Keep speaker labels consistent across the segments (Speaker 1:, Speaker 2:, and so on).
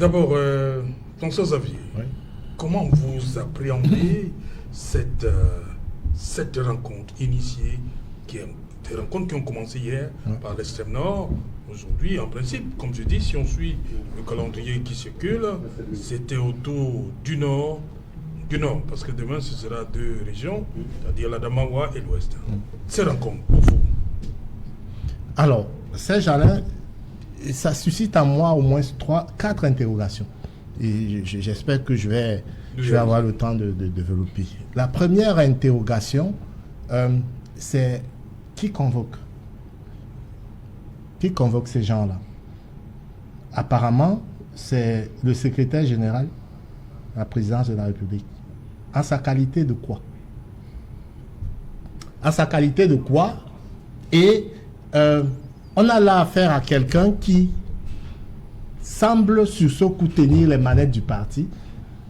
Speaker 1: D'abord, François Xavier,
Speaker 2: Oui.
Speaker 1: comment vous appréhendez cette rencontre initiée, des rencontres qui ont commencé hier par l'extrême nord? Aujourd'hui, en principe, comme je dis, si on suit le calendrier qui circule, c'était autour du nord, parce que demain ce sera deux régions, c'est-à-dire l'Adamawa et l'Ouest. Ces rencontres, pour vous?
Speaker 2: Alors, ces gens-là, ça suscite en moi au moins 4 interrogations. Et j'espère que je vais avoir le temps de développer. La première interrogation, c'est qui convoque? Qui convoque ces gens-là? Apparemment, c'est le secrétaire général de la présidence de la République. En sa qualité de quoi? En sa qualité de quoi? Et on a là affaire à quelqu'un qui semble sur ce coup tenir les manettes du parti,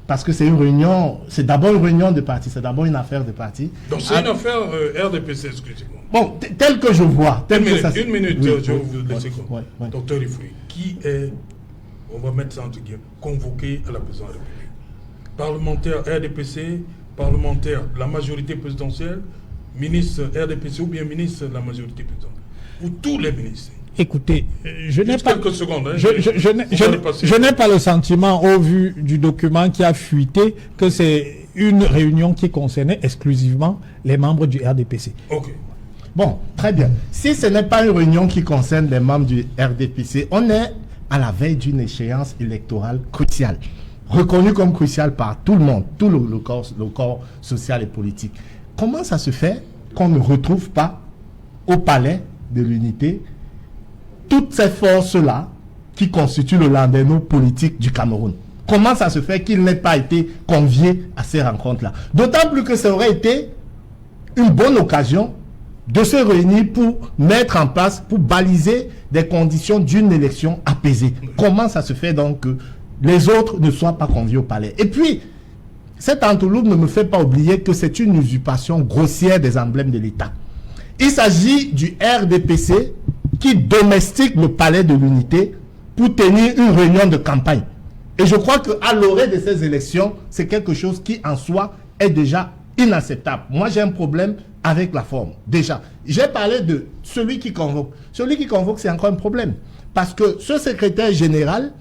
Speaker 2: parce que c'est une réunion, c'est d'abord une réunion de parti, c'est d'abord une affaire de parti.
Speaker 1: Donc c'est une affaire RDPC exclusivement.
Speaker 2: Bon, tel que je vois.
Speaker 1: Une minute,
Speaker 2: oui,
Speaker 1: je vais vous laisser.
Speaker 2: Oui.
Speaker 1: Docteur Ifoui, qui est, on va mettre ça entre guillemets, convoqué à la présidence de la République? Parlementaire RDPC, parlementaire de la majorité présidentielle, ministre RDPC ou bien ministre de la majorité présidentielle? Ou tous les ministres?
Speaker 3: Écoutez, je n'ai pas
Speaker 1: quelques secondes. Hein,
Speaker 3: je n'ai pas le sentiment, au vu du document qui a fuité, que c'est une réunion qui concernait exclusivement les membres du RDPC.
Speaker 1: Ok.
Speaker 2: Bon, très bien. Si ce n'est pas une réunion qui concerne les membres du RDPC, on est à la veille d'une échéance électorale cruciale, reconnue comme cruciale par tout le monde, tout le corps social et politique. Comment ça se fait qu'on ne retrouve pas au palais de l'unité toutes ces forces-là qui constituent le landerneau politique du Cameroun? Comment ça se fait qu'ils n'aient pas été conviés à ces rencontres-là? D'autant plus que ça aurait été une bonne occasion de se réunir pour mettre en place, pour baliser des conditions d'une élection apaisée. Comment ça se fait donc que les autres ne soient pas conviés au palais? Et puis, cette entourloupe ne me fait pas oublier que c'est une usurpation grossière des emblèmes de l'État. Il s'agit du RDPC qui domestique le palais de l'unité pour tenir une réunion de campagne. Et je crois qu'à l'orée de ces élections, c'est quelque chose qui en soi est déjà inacceptable. Moi, j'ai un problème avec la forme. Déjà, j'ai parlé de celui qui convoque. Celui qui convoque, c'est encore un problème. Parce que ce secrétaire général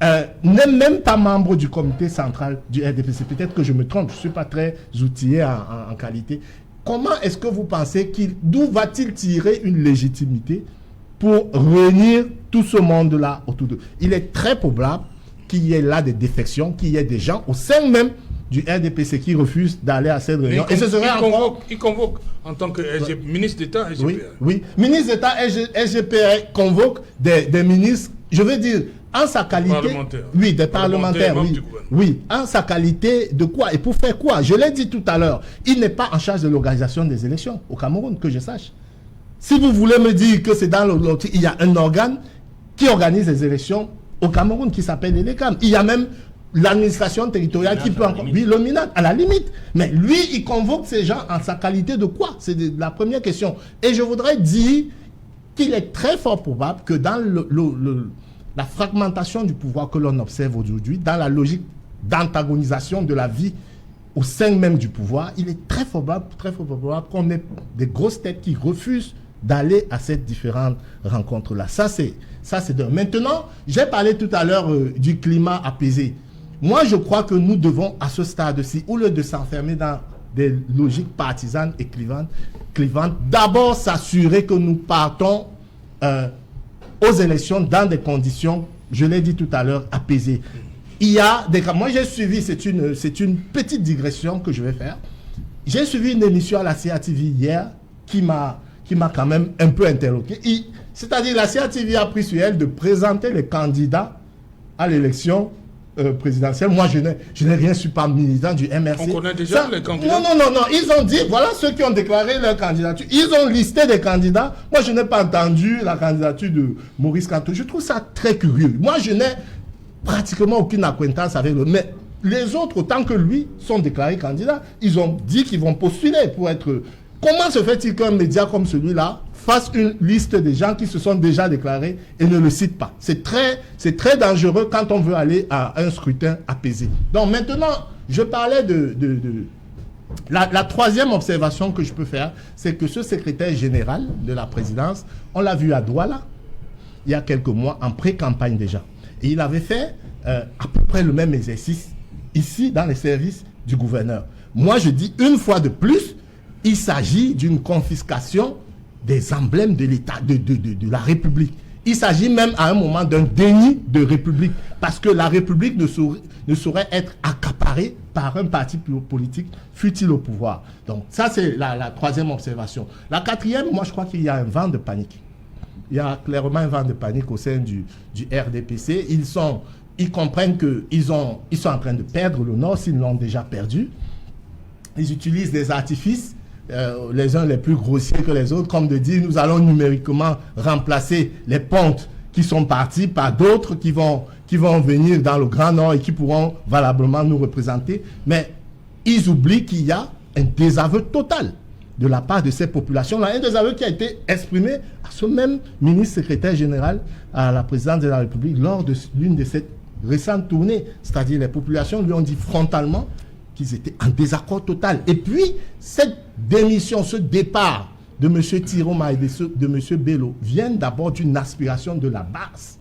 Speaker 2: n'est même pas membre du comité central du RDPC. Peut-être que je me trompe, je ne suis pas très outillé en qualité. Comment est-ce que vous pensez d'où va-t-il tirer une légitimité pour réunir tout ce monde-là autour d'eux? Il est très probable qu'il y ait là des défections, qu'il y ait des gens au sein même du RDPC qui refusent d'aller à cette réunion.
Speaker 1: Il convoque en tant que ministre d'État SGPR.
Speaker 2: Oui, ministre d'État SGPR convoque des ministres, je veux dire, en sa qualité... Des parlementaires, oui. Oui, en sa qualité de quoi? Et pour faire quoi? Je l'ai dit tout à l'heure, il n'est pas en charge de l'organisation des élections au Cameroun, que je sache. Si vous voulez me dire que c'est dans il y a un organe qui organise les élections au Cameroun qui s'appelle l'ELECAM. Il y a même l'administration territoriale qui peut encore... Oui, le MINAT, à la limite. Mais lui, il convoque ces gens en sa qualité de quoi? C'est la première question. Et je voudrais dire qu'il est très fort probable que dans la fragmentation du pouvoir que l'on observe aujourd'hui, dans la logique d'antagonisation de la vie au sein même du pouvoir, il est très fort probable qu'on ait des grosses têtes qui refusent d'aller à ces différentes rencontres-là. Ça, c'est de... Maintenant, j'ai parlé tout à l'heure du climat apaisé. Moi, je crois que nous devons, à ce stade-ci, au lieu de s'enfermer dans des logiques partisanes et clivantes, d'abord s'assurer que nous partons aux élections dans des conditions, je l'ai dit tout à l'heure, apaisées. Il y a des cas... Moi, j'ai suivi, c'est une petite digression que je vais faire. J'ai suivi une émission à la CATV hier qui m'a quand même un peu interloqué. C'est-à-dire, la CATV a pris sur elle de présenter les candidats à l'élection présidentielle. Moi, je n'ai rien, je ne suis pas militant du MRC.
Speaker 1: On connaît déjà les candidats?
Speaker 2: Non. Ils ont dit, voilà ceux qui ont déclaré leur candidature. Ils ont listé des candidats. Moi, je n'ai pas entendu la candidature de Maurice Kamto. Je trouve ça très curieux. Moi, je n'ai pratiquement aucune acquaintance avec eux. Mais les autres, autant que lui, sont déclarés candidats. Ils ont dit qu'ils vont postuler pour être... Comment se fait-il qu'un média comme celui-là fasse une liste des gens qui se sont déjà déclarés et ne le cite pas. C'est très dangereux quand on veut aller à un scrutin apaisé. Donc maintenant, je parlais la troisième observation que je peux faire, c'est que ce secrétaire général de la présidence, on l'a vu à Douala, il y a quelques mois, en pré-campagne déjà. Et il avait fait à peu près le même exercice ici, dans les services du gouverneur. Moi, je dis une fois de plus, il s'agit d'une confiscation des emblèmes de l'État, de la République. Il s'agit même à un moment d'un déni de République, parce que la République ne saurait être accaparée par un parti politique, fût-il au pouvoir. Donc ça, c'est la troisième observation. La quatrième, moi, je crois qu'il y a un vent de panique. Il y a clairement un vent de panique au sein du RDPC. Ils comprennent qu'ils sont en train de perdre le Nord, s'ils l'ont déjà perdu. Ils utilisent des artifices, les uns les plus grossiers que les autres, comme de dire nous allons numériquement remplacer les pontes qui sont partis par d'autres qui vont venir dans le Grand Nord et qui pourront valablement nous représenter. Mais ils oublient qu'il y a un désaveu total de la part de ces populations-là, un désaveu qui a été exprimé à ce même ministre secrétaire général à la présidence de la République lors de l'une de ces récentes tournées. C'est-à-dire les populations lui ont dit frontalement qu'ils étaient en désaccord total. Et puis, cette démission, ce départ de M. Tiroma et de M. Bello viennent d'abord d'une aspiration de la base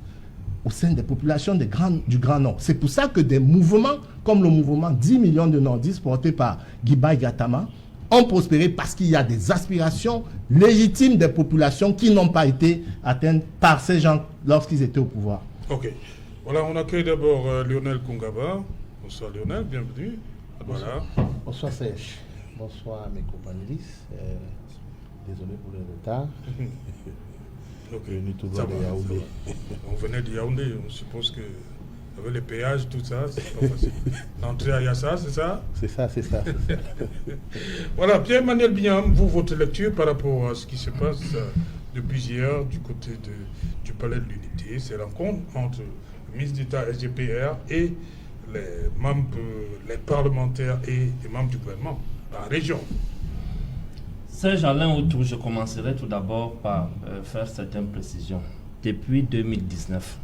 Speaker 2: au sein des populations du Grand Nord. C'est pour ça que des mouvements comme le mouvement 10 millions de Nordistes porté par Guiba Gatama ont prospéré parce qu'il y a des aspirations légitimes des populations qui n'ont pas été atteintes par ces gens lorsqu'ils étaient au pouvoir.
Speaker 1: Ok. Voilà, on accueille d'abord Lionel Kungaba. Bonsoir Lionel, bienvenue. Voilà.
Speaker 4: Bonsoir Serge. Bonsoir mes compagnonnistes. Désolé pour le retard.
Speaker 1: Ok. Ça va, Yaoundé. On venait de Yaoundé, on suppose que avec les péages, tout ça, c'est pas facile. L'entrée à Yassa, c'est ça?
Speaker 4: C'est ça.
Speaker 1: Voilà, Pierre-Emmanuel Biam, vous, votre lecture par rapport à ce qui se passe depuis hier du côté du Palais de l'Unité, ces rencontres entre le ministre d'État SGPR et les membres, les parlementaires et les membres du gouvernement, la région.
Speaker 5: Serge Alain Autour, je commencerai tout d'abord par faire certaines précisions. Depuis 2019,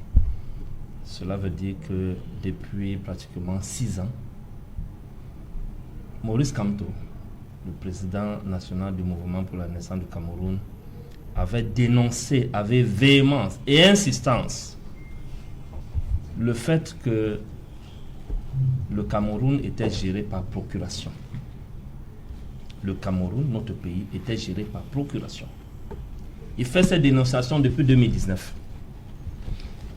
Speaker 5: cela veut dire que depuis pratiquement 6 ans, Maurice Kamto, le président national du mouvement pour la naissance du Cameroun, avait dénoncé avec véhémence et insistance le fait que le Cameroun était géré par procuration. Le Cameroun, notre pays, était géré par procuration. Il fait cette dénonciation depuis 2019.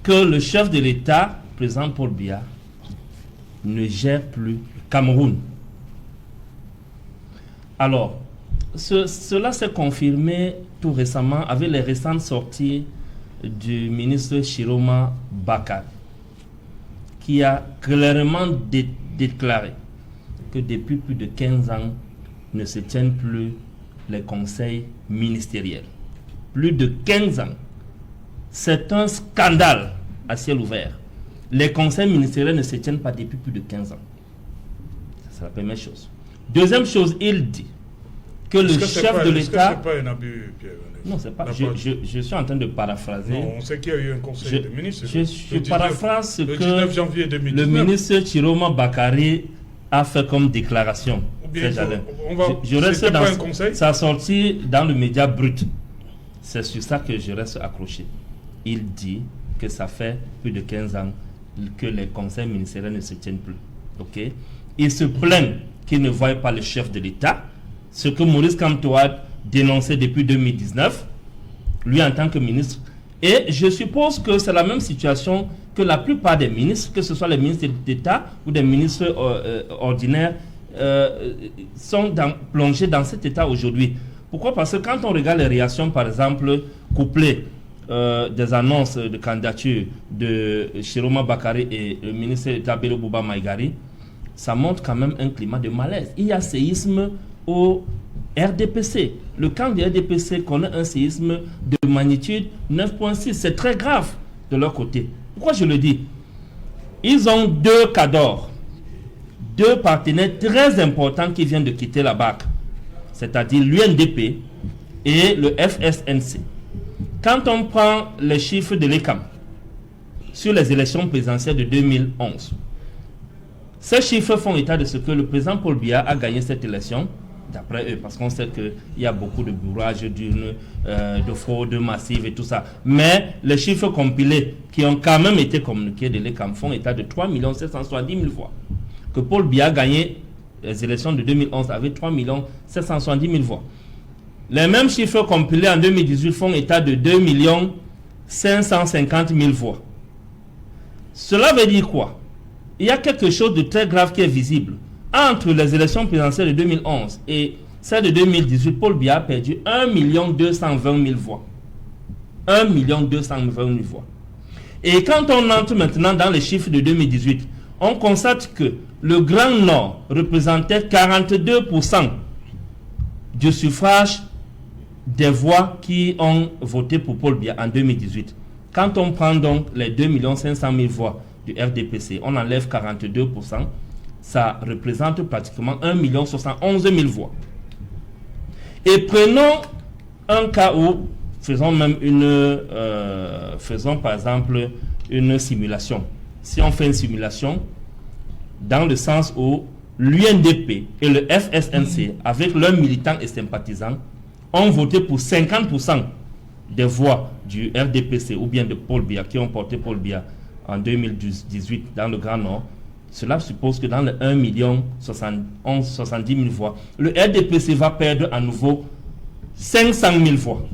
Speaker 5: Que le chef de l'État, président Paul Biya, ne gère plus le Cameroun. Alors, cela s'est confirmé tout récemment avec les récentes sorties du ministre Chiroma Bakar, qui a clairement déclaré que depuis plus de 15 ans, ne se tiennent plus les conseils ministériels. Plus de 15 ans. C'est un scandale à ciel ouvert. Les conseils ministériels ne se tiennent pas depuis plus de 15 ans. C'est la première chose. Deuxième chose, il dit que le chef de l'État...
Speaker 1: Est-ce que c'est pas un abus, Pierre?
Speaker 5: Non, c'est pas. Je suis en train de paraphraser.
Speaker 1: Non, on sait qu'il y a eu un conseil de ministres.
Speaker 5: Je paraphrase ce que
Speaker 1: 19 janvier 2019.
Speaker 5: le ministre Chiroma Bakari a fait comme déclaration. Je reste dans sa sortie dans le média brut. C'est sur ça que je reste accroché. Il dit que ça fait plus de 15 ans que les conseils ministériels ne se tiennent plus. Okay? Il se plaint qu'il ne voit pas le chef de l'État, ce que Maurice Kamto a dénoncé depuis 2019, lui en tant que ministre. Et je suppose que c'est la même situation que la plupart des ministres, que ce soit les ministres d'État ou des ministres ordinaires, sont plongés dans cet état aujourd'hui. Pourquoi? Parce que quand on regarde les réactions, par exemple, couplées des annonces de candidature de Chiroma Bakari et le ministre d'État Bello Bouba Maïgari, ça montre quand même un climat de malaise. Il y a séisme au RDPC. Le camp du RDPC connaît un séisme de magnitude 9.6. C'est très grave de leur côté. Pourquoi je le dis? Ils ont 2 cadors, 2 partenaires très importants qui viennent de quitter la BAC, c'est-à-dire l'UNDP et le FSNC. Quand on prend les chiffres de l'ECAM sur les élections présidentielles de 2011, ces chiffres font état de ce que le président Paul Biya a gagné cette élection, d'après eux, parce qu'on sait qu'il y a beaucoup de bourrage, de fraude massive et tout ça. Mais les chiffres compilés qui ont quand même été communiqués de l'ECAM font état de 3 770 000 voix. Que Paul Biya a gagné les élections de 2011 avec 3 770 000 voix. Les mêmes chiffres compilés en 2018 font état de 2 550 000 voix. Cela veut dire quoi? Il y a quelque chose de très grave qui est visible. Entre les élections présidentielles de 2011 et celle de 2018, Paul Biya a perdu 1 220 000 voix. 1 220 000 voix. Et quand on entre maintenant dans les chiffres de 2018, on constate que le Grand Nord représentait 42% du suffrage des voix qui ont voté pour Paul Biya en 2018. Quand on prend donc les 2 500 000 voix du RDPC, on enlève 42%, ça représente pratiquement 1 071 000 voix. Et prenons un cas où, faisons par exemple une simulation. Si on fait une simulation, dans le sens où l'UNDP et le FSNC, avec leurs militants et sympathisants, ont voté pour 50% des voix du RDPC ou bien de Paul Biya, qui ont porté Paul Biya en 2018 dans le Grand Nord. Cela suppose que dans les 1 70 000 voix, le RDPC va perdre à nouveau 500 000 voix.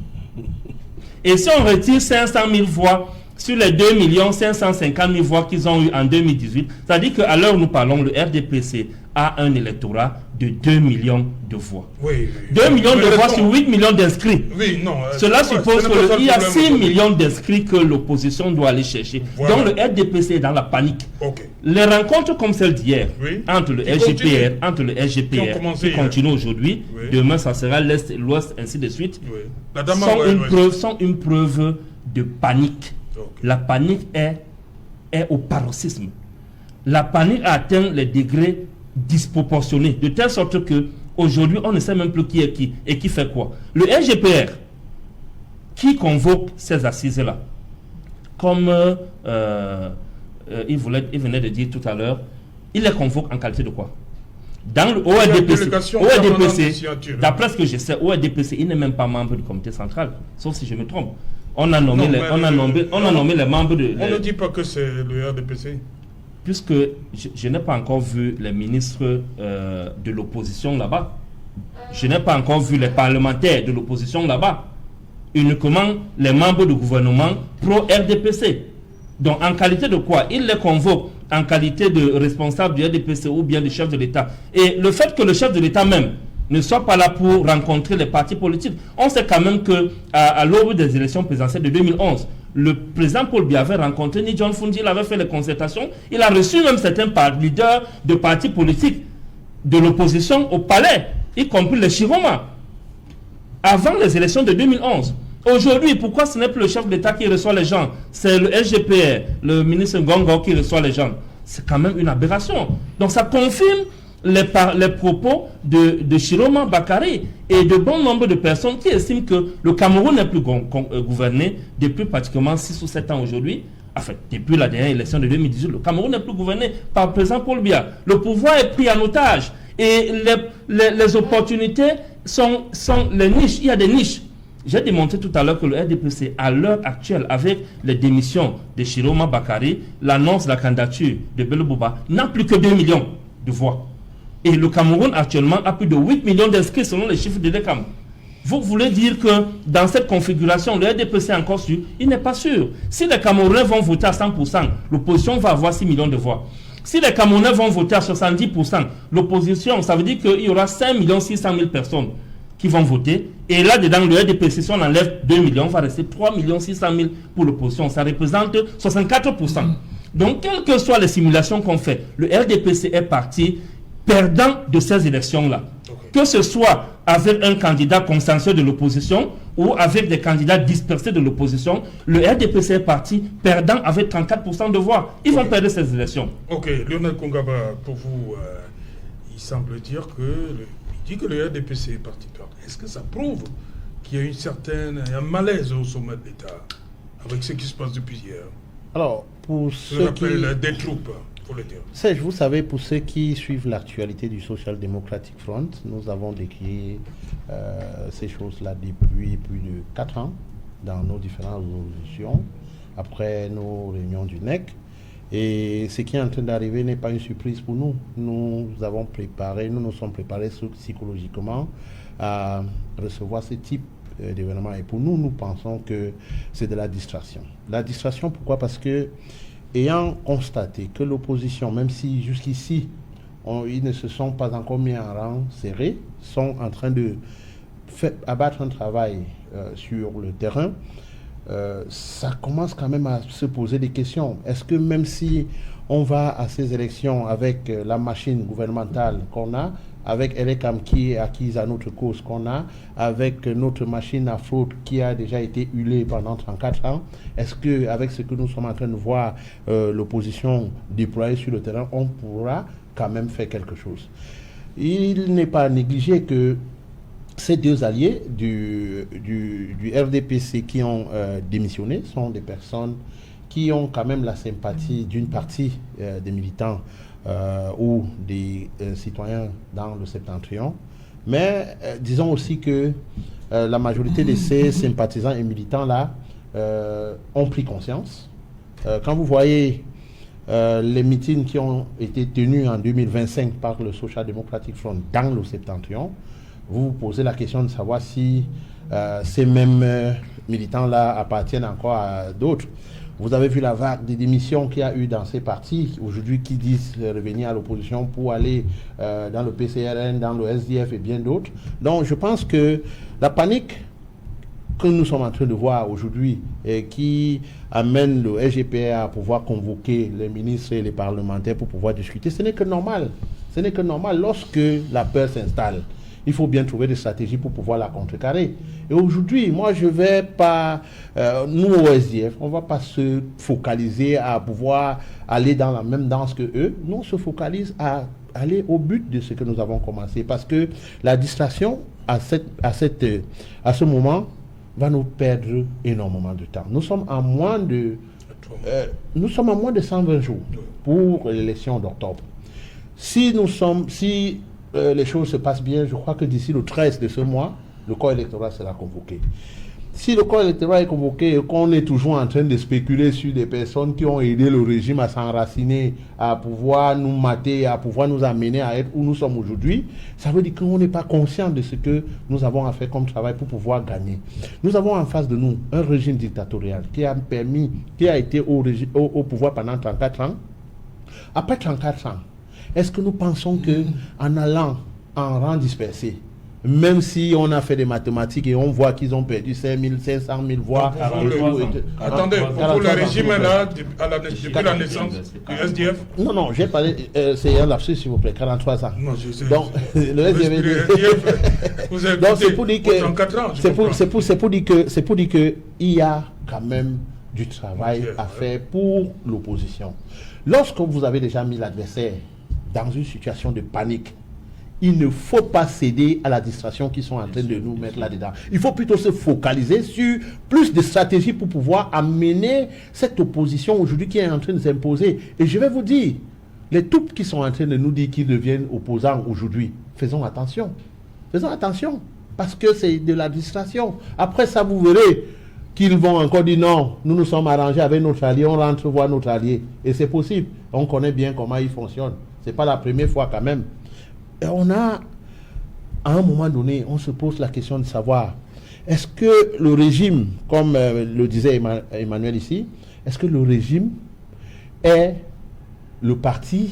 Speaker 5: Et si on retire 500 000 voix sur les 2 550 000 voix qu'ils ont eu en 2018, c'est-à-dire qu'à l'heure où nous parlons, le RDPC a un électorat de 2 millions de voix.
Speaker 1: Oui,
Speaker 5: 2 millions de voix sur 8 millions d'inscrits.
Speaker 1: Oui, non.
Speaker 5: Cela suppose qu'il y a 6 millions d'inscrits que l'opposition doit aller chercher.
Speaker 1: Voilà.
Speaker 5: Donc le RDPC est dans la panique.
Speaker 1: Okay.
Speaker 5: Les rencontres comme celle d'hier, entre le SGPR, qui continue aujourd'hui, demain ça sera l'Est et l'Ouest, ainsi de suite, sont une preuve de panique. Okay. La panique est au paroxysme. La panique a atteint les degrés disproportionnés, de telle sorte que aujourd'hui on ne sait même plus qui est qui et qui fait quoi. Le SGPR qui convoque ces assises-là, comme il venait de dire tout à l'heure, il les convoque en qualité de quoi? Dans le ORDPC, d'après ce que je sais, ORDPC, il n'est même pas membre du comité central, sauf si je me trompe. On a nommé les membres de...
Speaker 1: On ne dit pas que c'est le RDPC.
Speaker 5: Puisque je n'ai pas encore vu les ministres de l'opposition là-bas. Je n'ai pas encore vu les parlementaires de l'opposition là-bas. Uniquement les membres du gouvernement pro-RDPC. Donc en qualité de quoi? Il les convoque en qualité de responsable du RDPC ou bien du chef de l'État. Et le fait que le chef de l'État même ne soit pas là pour rencontrer les partis politiques, on sait quand même qu'à l'aube des élections présidentielles de 2011, le président Paul Biya avait rencontré ni John Fundi, il avait fait les concertations, il a reçu même certains leaders de partis politiques de l'opposition au palais, y compris les Chiroma, avant les élections de 2011. Aujourd'hui, pourquoi ce n'est plus le chef d'État qui reçoit les gens? C'est le SGPR, le ministre Ngongo qui reçoit les gens. C'est quand même une aberration. Donc ça confirme les propos de Chiroma Bakary et de bon nombre de personnes qui estiment que le Cameroun n'est plus gouverné depuis pratiquement 6 ou 7 ans aujourd'hui. En fait, depuis la dernière élection de 2018, le Cameroun n'est plus gouverné par le président Paul Biya. Le pouvoir est pris en otage et les opportunités sont les niches. Il y a des niches. J'ai démontré tout à l'heure que le RDPC, à l'heure actuelle, avec les démissions de Chiroma Bakary, l'annonce de la candidature de Bello Bouba, n'a plus que 2 millions de voix. Et le Cameroun actuellement a plus de 8 millions d'inscrits selon les chiffres de l'ECAM. Vous voulez dire que dans cette configuration, le RDPC est encore sûr? Il n'est pas sûr. Si les Camerounais vont voter à 100%, l'opposition va avoir 6 millions de voix. Si les Camerounais vont voter à 70%, l'opposition, ça veut dire qu'il y aura 5 600 000 personnes qui vont voter. Et là-dedans, le RDPC, si on enlève 2 millions, on va rester 3 600 000 pour l'opposition. Ça représente 64%. Donc, quelles que soient les simulations qu'on fait, le RDPC est parti perdant de ces élections-là. Okay. Que ce soit avec un candidat consensuel de l'opposition ou avec des candidats dispersés de l'opposition, le RDPC est parti perdant avec 34% de voix. Ils vont perdre ces élections.
Speaker 1: Ok, Lionel Kongaba, pour vous, il semble dire que il dit que le RDPC est parti perdre. Est-ce que ça prouve qu'il y a un malaise au sommet de l'État avec ce qui se passe depuis hier.
Speaker 4: Alors, pour ceux qui...
Speaker 1: des troupes, pour le dire.
Speaker 4: Serge, vous savez, pour ceux qui suivent l'actualité du Social Democratic Front, nous avons décrit ces choses-là depuis plus de 4 ans dans nos différentes résolutions, après nos réunions du NEC. Et ce qui est en train d'arriver n'est pas une surprise pour nous. Nous nous sommes préparés psychologiquement à recevoir ce type d'événements. Et pour nous, nous pensons que c'est de la distraction. La distraction, pourquoi? Parce que, ayant constaté que l'opposition, même si jusqu'ici, ils ne se sont pas encore mis en rang serré, sont en train de abattre un travail sur le terrain, ça commence quand même à se poser des questions. Est-ce que même si on va à ces élections avec la machine gouvernementale qu'on a, avec LECAM qui est acquise à notre cause qu'on a, avec notre machine à fraude qui a déjà été hulée pendant 34 ans, est-ce qu'avec ce que nous sommes en train de voir l'opposition déployée sur le terrain, on pourra quand même faire quelque chose? Il n'est pas négligé que ces deux alliés du RDPC qui ont démissionné sont des personnes qui ont quand même la sympathie d'une partie des militants ou des citoyens dans le Septentrion. Mais disons aussi que la majorité de ces sympathisants et militants-là ont pris conscience. Quand vous voyez les meetings qui ont été tenus en 2025 par le Social Democratic Front dans le Septentrion, vous vous posez la question de savoir si ces mêmes militants-là appartiennent encore à d'autres. Vous avez vu la vague de démissions qu'il y a eu dans ces partis aujourd'hui qui disent revenir à l'opposition pour aller dans le PCRN, dans le SDF et bien d'autres. Donc je pense que la panique que nous sommes en train de voir aujourd'hui et qui amène le SGPR à pouvoir convoquer les ministres et les parlementaires pour pouvoir discuter, ce n'est que normal. Ce n'est que normal. Lorsque la peur s'installe, il faut bien trouver des stratégies pour pouvoir la contrecarrer. Et aujourd'hui, moi, je ne vais pas, nous au SDF, on ne va pas se focaliser à pouvoir aller dans la même danse que eux. Nous, on se focalise à aller au but de ce que nous avons commencé. Parce que la distraction, à ce moment, va nous perdre énormément de temps. Nous sommes à moins de 120 jours pour l'élection d'octobre. Si les choses se passent bien, je crois que d'ici le 13 de ce mois, le corps électoral sera convoqué. Si le corps électoral est convoqué et qu'on est toujours en train de spéculer sur des personnes qui ont aidé le régime à s'enraciner, à pouvoir nous mater, à pouvoir nous amener à être où nous sommes aujourd'hui, ça veut dire qu'on n'est pas conscient de ce que nous avons à faire comme travail pour pouvoir gagner. Nous avons en face de nous un régime dictatorial qui a été au pouvoir pendant 34 ans. Après 34 ans, est-ce que nous pensons qu'en allant en rang dispersé, même si on a fait des mathématiques et on voit qu'ils ont perdu 5 500 000 voix.
Speaker 1: Attendez, pour le régime là, depuis la naissance du SDF.
Speaker 4: Non, j'ai parlé, c'est un lapsus s'il vous plaît, 43 ans.
Speaker 1: Non, je sais.
Speaker 4: Donc, le SDF,
Speaker 1: vous avez
Speaker 4: c'est pour dire que
Speaker 1: 34 ans.
Speaker 4: C'est pour dire que il y a quand même du travail à faire pour l'opposition. Lorsque vous avez déjà mis l'adversaire dans une situation de panique, il ne faut pas céder à la distraction qui sont en train de nous mettre là-dedans. Il faut plutôt se focaliser sur plus de stratégies pour pouvoir amener cette opposition aujourd'hui qui est en train de s'imposer. Et je vais vous dire, les troupes qui sont en train de nous dire qu'ils deviennent opposants aujourd'hui, faisons attention. Faisons attention, parce que c'est de la distraction. Après ça, vous verrez qu'ils vont encore dire non, nous nous sommes arrangés avec notre allié, on rentre voir notre allié. Et c'est possible. On connaît bien comment il fonctionne. Ce n'est pas la première fois quand même. Et on a, à un moment donné, on se pose la question de savoir, est-ce que le régime, comme le disait Emmanuel ici, est-ce que le régime est le parti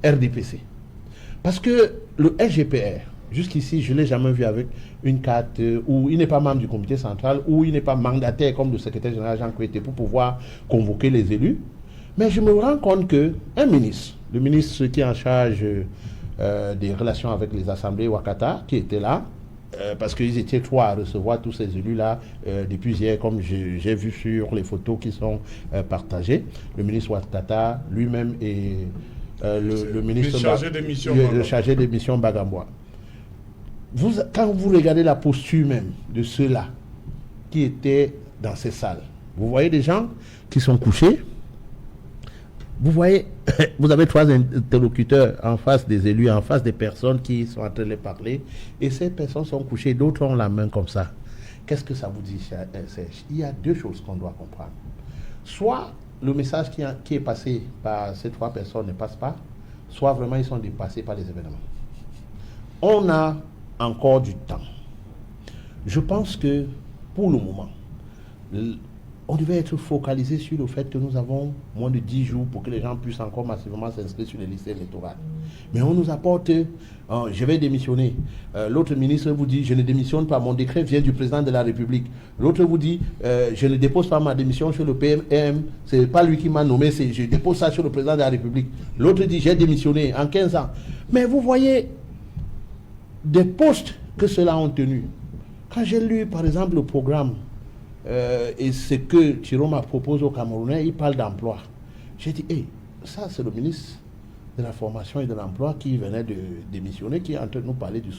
Speaker 4: RDPC? Parce que le SGPR, jusqu'ici, je ne l'ai jamais vu avec une carte où il n'est pas membre du comité central, où il n'est pas mandataire comme le secrétaire général Jean Kouété pour pouvoir convoquer les élus. Mais je me rends compte qu'un ministre, le ministre qui est en charge des relations avec les assemblées Wakata, qui était là, parce qu'ils étaient 3 à recevoir tous ces élus-là depuis hier, comme j'ai vu sur les photos qui sont partagées. Le ministre Wakata lui-même et le ministre
Speaker 1: chargé des missions
Speaker 4: Bagambois. quand vous regardez la posture même de ceux-là qui étaient dans ces salles, vous voyez des gens qui sont couchés. Vous voyez, vous avez 3 interlocuteurs en face des élus, en face des personnes qui sont en train de les parler, et ces personnes sont couchées, d'autres ont la main comme ça. Qu'est-ce que ça vous dit, Serge? Il y a 2 choses qu'on doit comprendre. Soit le message qui est passé par ces 3 personnes ne passe pas, soit vraiment ils sont dépassés par les événements. On a encore du temps. Je pense que pour le moment, on devait être focalisé sur le fait que nous avons moins de 10 jours pour que les gens puissent encore massivement s'inscrire sur les listes électorales. Mais on nous apporte, je vais démissionner. L'autre ministre vous dit, je ne démissionne pas, mon décret vient du président de la République. L'autre vous dit, je ne dépose pas ma démission sur le PM, c'est pas lui qui m'a nommé, je dépose ça sur le président de la République. L'autre dit, j'ai démissionné en 15 ans. Mais vous voyez des postes que ceux-là ont tenus. Quand j'ai lu, par exemple, le programme, et ce que Chiroma propose aux Camerounais, il parle d'emploi. J'ai dit, ça c'est le ministre de la formation et de l'emploi qui venait de démissionner, qui est en train de nous parler du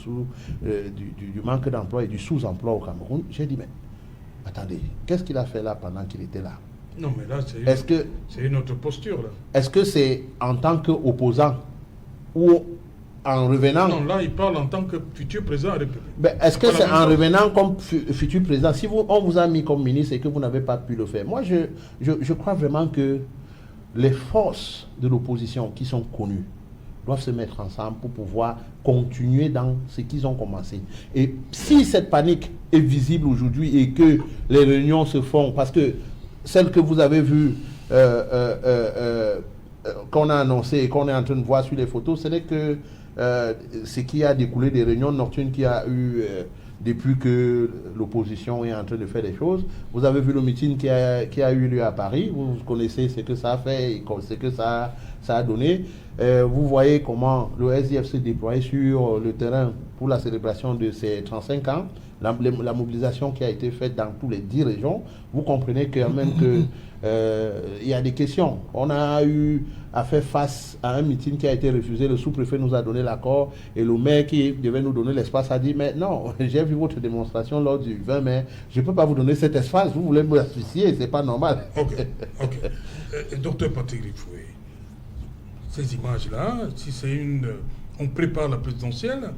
Speaker 4: manque d'emploi et du sous-emploi au Cameroun. J'ai dit, mais attendez, qu'est-ce qu'il a fait là pendant qu'il était là?
Speaker 1: Non, mais là, c'est une autre posture. Là.
Speaker 4: Est-ce que c'est en tant qu'opposant ou en revenant...
Speaker 1: Non, là, il parle en tant que futur président de la République.
Speaker 4: Ben, est-ce que c'est en revenant comme futur président? Si on vous a mis comme ministre et que vous n'avez pas pu le faire, moi, je crois vraiment que les forces de l'opposition qui sont connues doivent se mettre ensemble pour pouvoir continuer dans ce qu'ils ont commencé. Et si cette panique est visible aujourd'hui et que les réunions se font, parce que celle que vous avez vue, qu'on a annoncé et qu'on est en train de voir sur les photos, ce n'est que ce qui a découlé des réunions nocturnes qu'il y a eu depuis que l'opposition est en train de faire des choses. Vous avez vu le meeting qui a eu lieu à Paris, vous connaissez ce que ça a fait et ce que ça a donné. Vous voyez comment le SDF s'est déployé sur le terrain pour la célébration de ses 35 ans. La mobilisation qui a été faite dans tous les 10 régions, vous comprenez quand même que il y a des questions. On a eu à faire face à un meeting qui a été refusé. Le sous-préfet nous a donné l'accord et le maire qui devait nous donner l'espace a dit, mais non, j'ai vu votre démonstration lors du 20 mai, je ne peux pas vous donner cet espace, vous voulez me l'asphyxier, c'est pas normal.
Speaker 1: Ok. Docteur Patrick Rifoué, ces images-là, si c'est on prépare la présidentielle,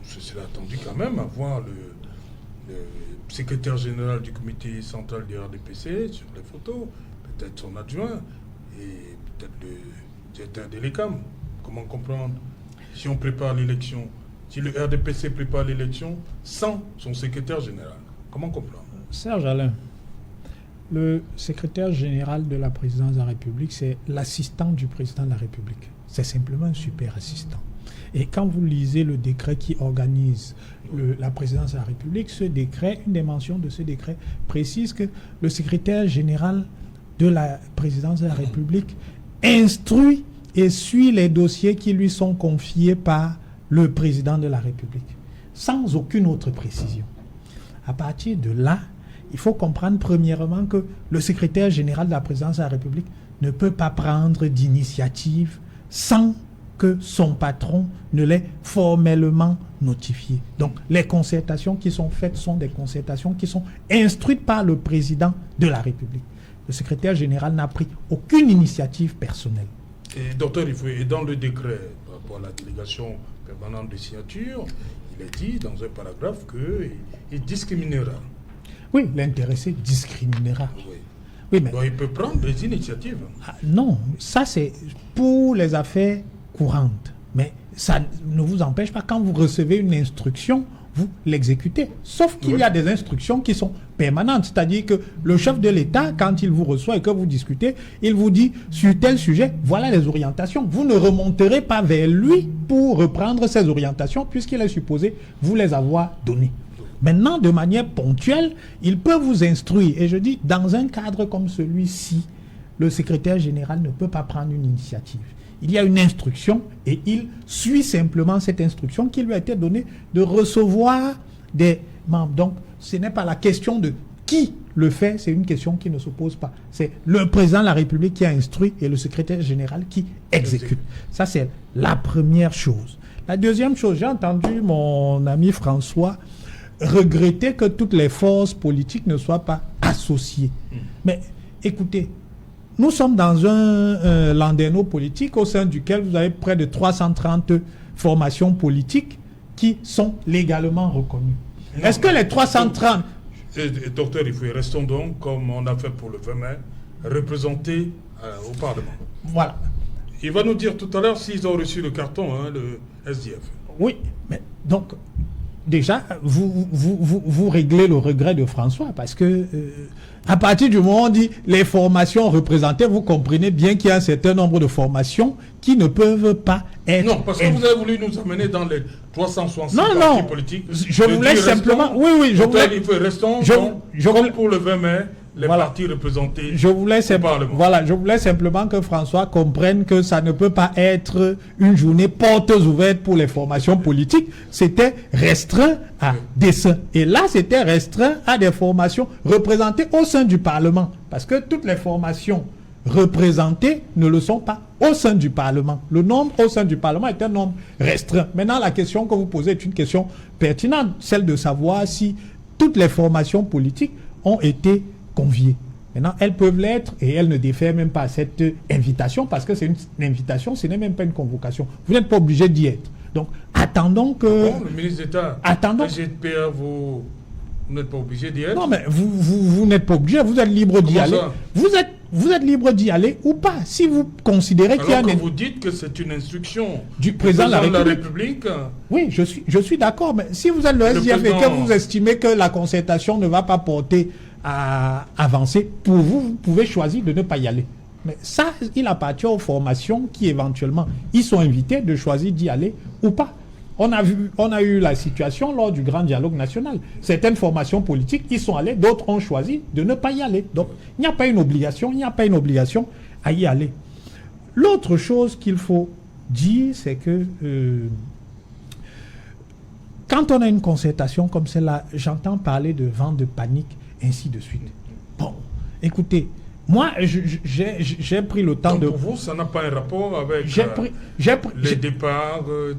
Speaker 1: c'est attendu quand même à voir le secrétaire général du comité central du RDPC sur les photos, peut-être son adjoint et peut-être le directeur de l'ECAM. Comment comprendre? Si on prépare l'élection, si le RDPC prépare l'élection sans son secrétaire général, comment comprendre?
Speaker 3: Serge Alain, le secrétaire général de la présidence de la République, c'est l'assistant du président de la République. C'est simplement un super assistant. Et quand vous lisez le décret qui organise la présidence de la République, ce décret, une des mentions de ce décret précise que le secrétaire général de la présidence de la République instruit et suit les dossiers qui lui sont confiés par le président de la République, sans aucune autre précision. À partir de là, il faut comprendre premièrement que le secrétaire général de la présidence de la République ne peut pas prendre d'initiative sans que son patron ne l'ait formellement notifié. Donc, les concertations qui sont faites sont des concertations qui sont instruites par le président de la République. Le secrétaire général n'a pris aucune initiative personnelle.
Speaker 1: Et docteur, dans le décret par rapport à la délégation permanente de signature, il est dit dans un paragraphe qu'il discriminera.
Speaker 3: Oui, l'intéressé discriminera.
Speaker 1: Oui, mais donc, il peut prendre des initiatives.
Speaker 3: Non, ça c'est pour les affaires courantes. Mais ça ne vous empêche pas, quand vous recevez une instruction, vous l'exécutez. Sauf qu'il y a des instructions qui sont permanentes. C'est-à-dire que le chef de l'État, quand il vous reçoit et que vous discutez, il vous dit, sur tel sujet, voilà les orientations. Vous ne remonterez pas vers lui pour reprendre ces orientations, puisqu'il est supposé vous les avoir données. Maintenant, de manière ponctuelle, il peut vous instruire. Et je dis, dans un cadre comme celui-ci, le secrétaire général ne peut pas prendre une initiative. Il y a une instruction et il suit simplement cette instruction qui lui a été donnée de recevoir des membres. Donc, ce n'est pas la question de qui le fait, c'est une question qui ne se pose pas. C'est le président de la République qui a instruit et le secrétaire général qui exécute. Ça, c'est la première chose. La deuxième chose, j'ai entendu mon ami François regretter que toutes les forces politiques ne soient pas associées. Mais écoutez, nous sommes dans un landerneau politique au sein duquel vous avez près de 330 formations politiques qui sont légalement reconnues. Est-ce que les 330...
Speaker 1: Docteur Rifoué, restons donc, comme on a fait pour le 20 mai, représentés au Parlement.
Speaker 3: Voilà.
Speaker 1: Il va nous dire tout à l'heure s'ils ont reçu le carton, le SDF.
Speaker 3: Oui, mais donc, déjà, vous réglez le regret de François, parce que à partir du moment où on dit les formations représentées, vous comprenez bien qu'il y a un certain nombre de formations qui ne peuvent pas être...
Speaker 1: Non, parce que vous avez voulu nous amener dans les 366 partis politiques.
Speaker 3: Je voulais simplement... Je voulais...
Speaker 1: Restons comme pour le 20 mai, les partis représentés au Parlement.
Speaker 3: Voilà, je voulais simplement que François comprenne que ça ne peut pas être une journée portes ouvertes pour les formations politiques. C'était restreint à dessein. Et là, c'était restreint à des formations représentées au sein du Parlement. Parce que toutes les formations représentées ne le sont pas au sein du Parlement. Le nombre au sein du Parlement est un nombre restreint. Maintenant, la question que vous posez est une question pertinente, celle de savoir si toutes les formations politiques ont été conviées. Maintenant, elles peuvent l'être et elles ne défèrent même pas à cette invitation parce que c'est une invitation, ce n'est même pas une convocation. Vous n'êtes pas obligé d'y être. Donc, attendons que...
Speaker 1: le ministre d'État,
Speaker 3: attendons...
Speaker 1: le GPA, vous n'êtes pas obligé d'y être.
Speaker 3: Non, mais vous n'êtes pas obligé, vous êtes libre d'y aller. Vous êtes libre d'y aller ou pas. Si vous considérez qu'il y a...
Speaker 1: Alors que vous dites que c'est une instruction
Speaker 3: du président de la
Speaker 1: République.
Speaker 3: Oui, je suis d'accord, mais si vous êtes le SDF et que vous estimez que la concertation ne va pas porter à avancer, pour vous, vous pouvez choisir de ne pas y aller. Mais ça, il appartient aux formations qui, éventuellement, ils sont invités de choisir d'y aller ou pas. On a eu la situation lors du grand dialogue national. Certaines formations politiques y sont allées, d'autres ont choisi de ne pas y aller. Donc, il n'y a pas une obligation, à y aller. L'autre chose qu'il faut dire, c'est que quand on a une concertation comme celle-là, j'entends parler de vent de panique, ainsi de suite. Bon, écoutez, moi, j'ai pris le temps de...
Speaker 1: Pour vous, ça n'a pas un rapport avec les départs de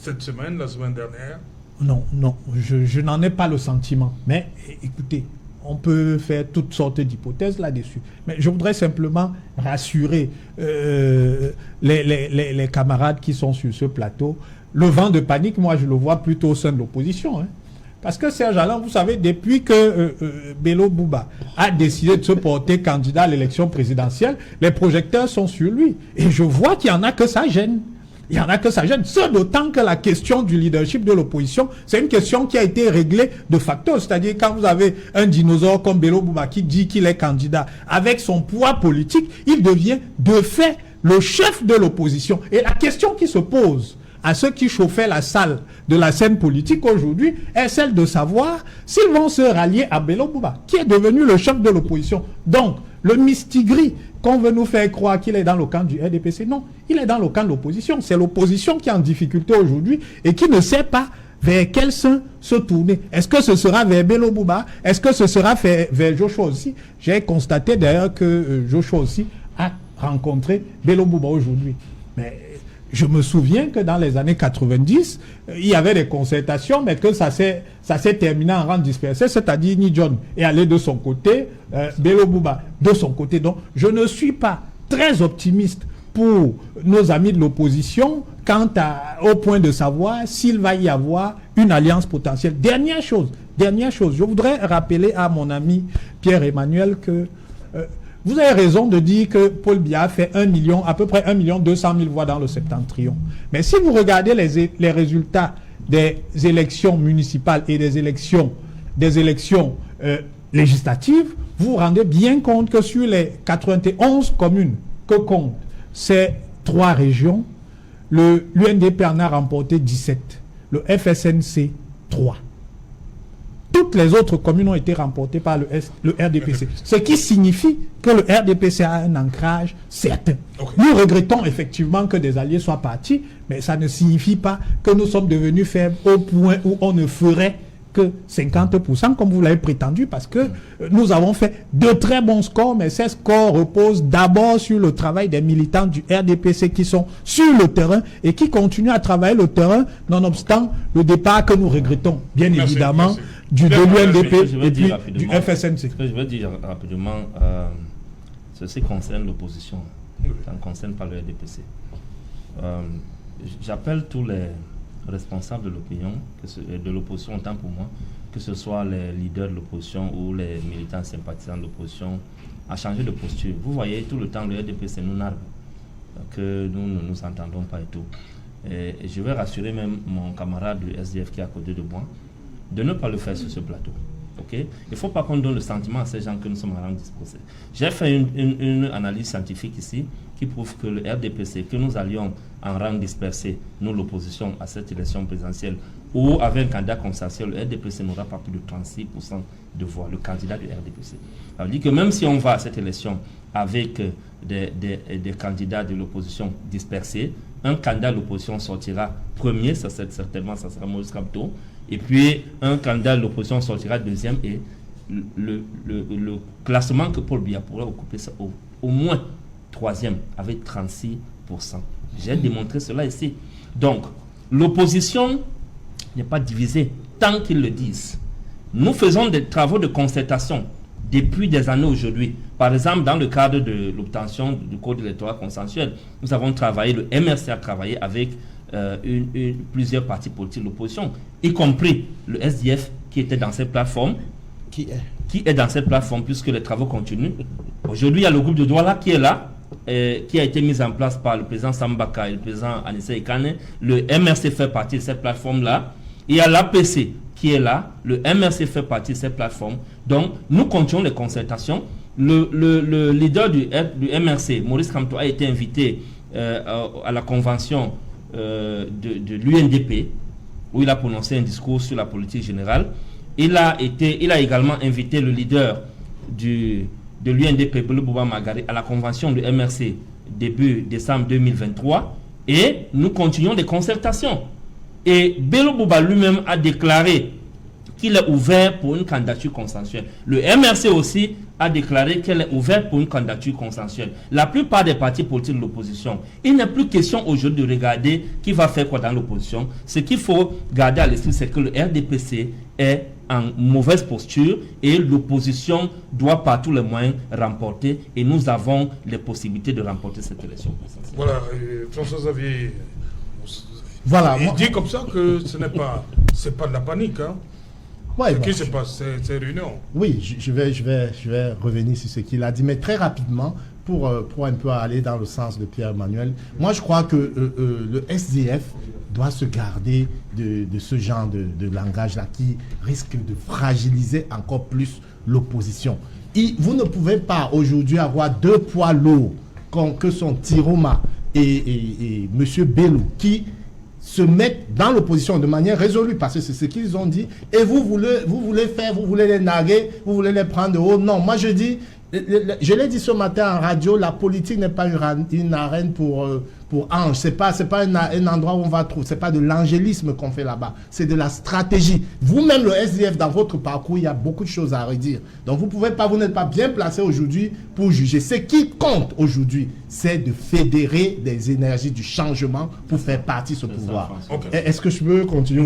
Speaker 1: cette semaine, la semaine dernière?
Speaker 3: Non, je n'en ai pas le sentiment. Mais écoutez, on peut faire toutes sortes d'hypothèses là-dessus. Mais je voudrais simplement rassurer les camarades qui sont sur ce plateau. Le vent de panique, moi, je le vois plutôt au sein de l'opposition. Parce que Serge Alain, vous savez, depuis que Bello Bouba a décidé de se porter candidat à l'élection présidentielle, les projecteurs sont sur lui. Et je vois qu'il y en a que ça gêne. Ce d'autant que la question du leadership de l'opposition, c'est une question qui a été réglée de facto. C'est-à-dire quand vous avez un dinosaure comme Bello Bouba qui dit qu'il est candidat, avec son poids politique, il devient de fait le chef de l'opposition. Et la question qui se pose à ceux qui chauffaient la salle de la scène politique aujourd'hui est celle de savoir s'ils vont se rallier à Bello Bouba, qui est devenu le chef de l'opposition. Donc, le mistigris qu'on veut nous faire croire qu'il est dans le camp du RDPC, non, il est dans le camp de l'opposition. C'est l'opposition qui est en difficulté aujourd'hui et qui ne sait pas vers quel sein se tourner. Est-ce que ce sera vers Bello Bouba? Est-ce que ce sera vers Joshua aussi? J'ai constaté d'ailleurs que Joshua aussi a rencontré Bello Bouba aujourd'hui. Mais je me souviens que dans les années 90, il y avait des concertations, mais que ça s'est terminé en rang dispersé, c'est-à-dire Ni John est allé de son côté, Bello Bouba de son côté. Donc, je ne suis pas très optimiste pour nos amis de l'opposition quant au point de savoir s'il va y avoir une alliance potentielle. Dernière chose, je voudrais rappeler à mon ami Pierre-Emmanuel que vous avez raison de dire que Paul Biya a fait à peu près 1 200 000 voix dans le septentrion. Mais si vous regardez les résultats des élections municipales et des élections législatives, vous vous rendez bien compte que sur les 91 communes que comptent ces 3 régions, l'UNDP en a remporté 17, le FSNC 3. Toutes les autres communes ont été remportées par le RDPC. Ce qui signifie que le RDPC a un ancrage certain. Okay. Nous regrettons effectivement que des alliés soient partis, mais ça ne signifie pas que nous sommes devenus faibles au point où on ne ferait que 50%, comme vous l'avez prétendu, parce que nous avons fait de très bons scores, mais ces scores reposent d'abord sur le travail des militants du RDPC qui sont sur le terrain et qui continuent à travailler le terrain, nonobstant le départ que nous regrettons, bien évidemment, de l'UNDP et puis du FSNC.
Speaker 5: Ce que je veux dire rapidement, ceci concerne l'opposition, ça ne concerne pas le RDPC. J'appelle tous les responsables de l'opinion, de l'opposition autant pour moi, que ce soit les leaders de l'opposition ou les militants sympathisants de l'opposition, à changer de posture. Vous voyez, tout le temps, le RDPC nous nargue, que nous ne nous entendons pas et tout. Et je vais rassurer même mon camarade du SDF qui est à côté de moi, de ne pas le faire sur ce plateau. Okay? Il ne faut pas qu'on donne le sentiment à ces gens que nous sommes en rang disposé. J'ai fait une analyse scientifique ici qui prouve que le RDPC, que nous allions en rang dispersé, nous l'opposition à cette élection présidentielle, ou avec un candidat consensuel, le RDPC n'aura pas plus de 36% de voix, le candidat du RDPC. Ça veut dire que même si on va à cette élection avec des candidats de l'opposition dispersés, un candidat de l'opposition sortira premier, ça sera Maurice Kamto, et puis un candidat de l'opposition sortira deuxième, et le classement que Paul Biya pourrait occuper, c'est au moins troisième, avec 36%. J'ai démontré cela ici. Donc, l'opposition n'est pas divisée, tant qu'ils le disent. Nous faisons des travaux de concertation depuis des années aujourd'hui. Par exemple, dans le cadre de l'obtention du code électoral consensuel, nous avons travaillé, le MRC a travaillé avec plusieurs partis politiques de l'opposition, y compris le SDF qui était dans cette plateforme. Qui est dans cette plateforme, puisque les travaux continuent. Aujourd'hui, il y a le groupe de Douala qui est là, qui a été mis en place par le président Sambaka et le président Anissa Ekane. Le MRC fait partie de cette plateforme-là. Il y a l'APC qui est là. Le MRC fait partie de cette plateforme. Donc, nous continuons les concertations. Le leader du MRC, Maurice Kamto, a été invité à la convention de l'UNDP, où il a prononcé un discours sur la politique générale. Il a également invité le leader de l'UNDP, Bello Bouba Magari, à la convention du MRC début décembre 2023. Et nous continuons les concertations. Et Bello Bouba lui-même a déclaré qu'il est ouvert pour une candidature consensuelle. Le MRC aussi a déclaré qu'elle est ouverte pour une candidature consensuelle. La plupart des partis politiques de l'opposition, il n'est plus question aujourd'hui de regarder qui va faire quoi dans l'opposition. Ce qu'il faut garder à l'esprit, c'est que le RDPC est en mauvaise posture et l'opposition doit par tous les moyens remporter, et nous avons les possibilités de remporter cette élection.
Speaker 1: Voilà, François-Xavier,
Speaker 2: voilà,
Speaker 1: il dit comme ça que c'est pas de la panique, hein.
Speaker 2: Ouais,
Speaker 1: ce qui se passe, c'est réunion.
Speaker 2: Oui, je vais revenir sur ce qu'il a dit, mais très rapidement, pour un peu aller dans le sens de Pierre-Emmanuel. Moi, je crois que le SDF doit se garder de ce genre de langage-là qui risque de fragiliser encore plus l'opposition. Vous ne pouvez pas aujourd'hui avoir deux poids lourds que sont Tiroma et M. Bello qui se mettent dans l'opposition de manière résolue, parce que c'est ce qu'ils ont dit, et vous voulez les narguer, vous voulez les prendre de haut. Non, moi je dis, je l'ai dit ce matin en radio, la politique n'est pas une arène pour anges, c'est pas un endroit où on va trouver, c'est pas de l'angélisme qu'on fait là-bas, c'est de la stratégie. Vous-même, le SDF, dans votre parcours, il y a beaucoup de choses à redire. Donc vous n'êtes pas bien placé aujourd'hui pour juger. Ce qui compte aujourd'hui, c'est de fédérer des énergies du changement pour faire partie de ce pouvoir. Okay. Est-ce que je peux continuer?